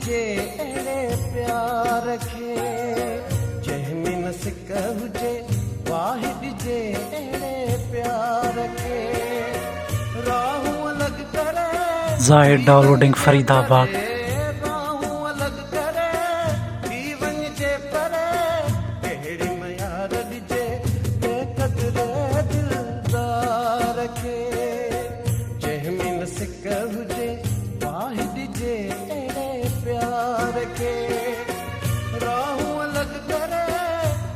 जे अड़े प्यार खे जंहिंमें न सिक हुजे वाहिद जे अड़े प्यार खे राहूं अलॻि करे ज़ाहिद डाउनलोडिंग फरीदाबाद। राहूं अलॻि करे थी वञिजे परे अहिड़ी मयार ॾिजे बेक़दरे दिलदार खे जंहिंमें न सिक हुजे वाहिद जे अड़े प्यार खे राहूं अलॻि करे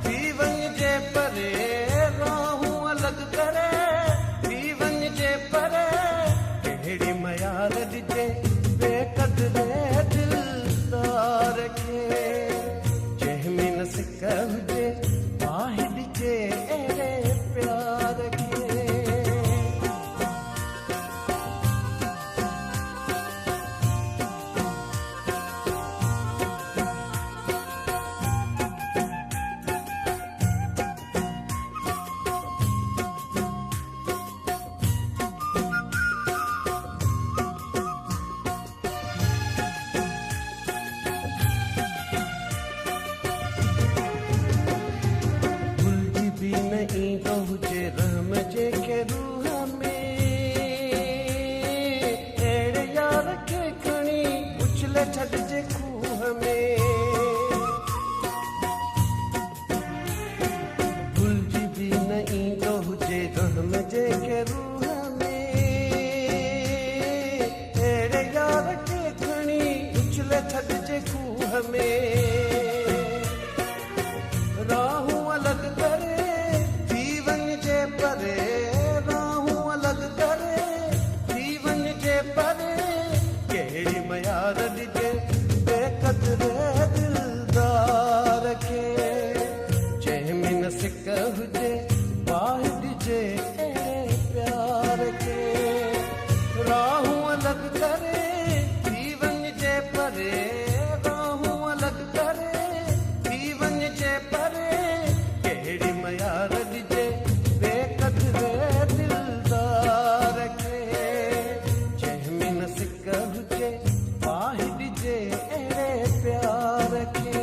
थी वञिजे परे राहूं अलॻि करे थी वञिजे परे अहिड़ी मयार ॾिजे बेक़दरे दिलदार खे जंहिंमें न सिक हुजे वाहिद जे अड़े प्यार खे ईंदो हुजे रहम जेके रूह में अहिड़े यार खे खणी उछले छॾिजे खूह में भुलिजी बि न ईंदो हुजे रहम जेके रूह में अहिड़े यार खे खणी उछले छॾिजे खूह में राहूं अलॻि करे परे राहूं अलॻि करे थी वञिजे परे कहिड़ी मयार ॾिजे बेक़दरे दिलदार खे जंहिंमें न सिक हुजे वाहिद जे अड़े प्यार खे राहूं अलॻि करे थी वञिजे परे राहूं अलॻि करे थी वञिजे परे कहिड़ी मयार ॾिजे दिलदार खे जंहिंमें न सिक हुजे वाहिद जे अड़े प्यार खे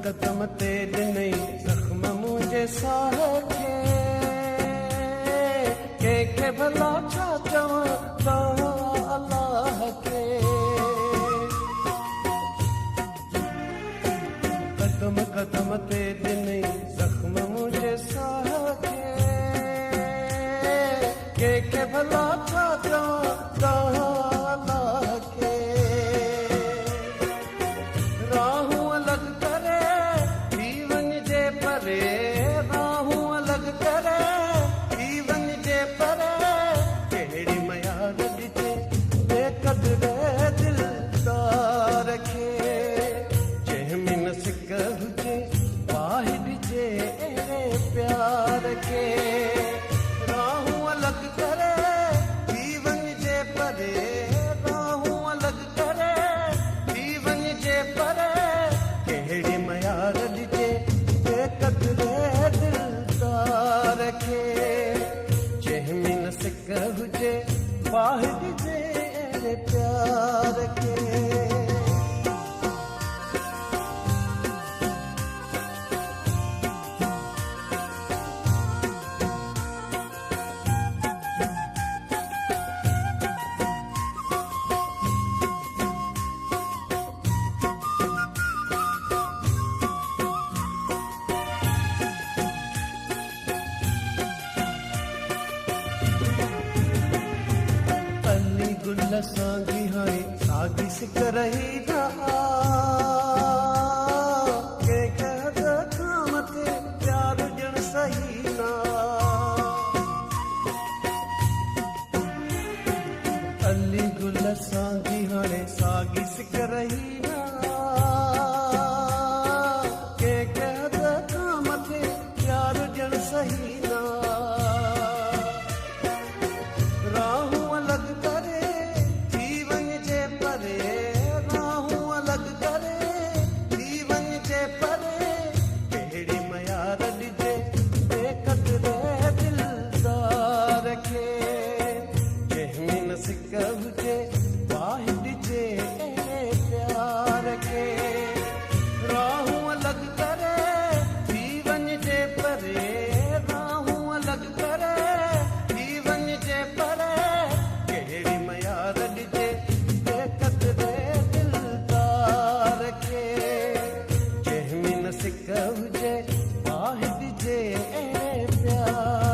कदम ते ॾिनई ज़ख्म मुंहिंजे साह खे कंहिंखे भला छा चवां तव्हां अलाह खे कदम ते ॾिनई ज़ख्म मुंहिंजे साह खे कंहिंखे भला छा चवां तव्हां अलाह खे राहूं अलॻि करे थी वञिजे परे राहूं अलॻि करे थी वञिजे परे कहिड़ी मयार ॾिजे बेक़दरे दिलदार खे जंहिंमें न सिक हुजे वाहिद जे अड़े प्यार खे राहूं अलॻि करे थी वञिजे परे राहूं अलॻि करे थी वञिजे परे कहिड़ी मयार ॾिजे बेक़दरे दिलदार खे जंहिंमें न सिक हुजे वाहिद जे अड़े प्यार खे गुल सांगी हाणे सागी सिक रही न कंहिंखे हद खां मथे प्यार ॼण सही न अली गुल सांगी हाणे सागी सिक रही न कंहिंखे जे वाहिद जे अहिड़े प्यार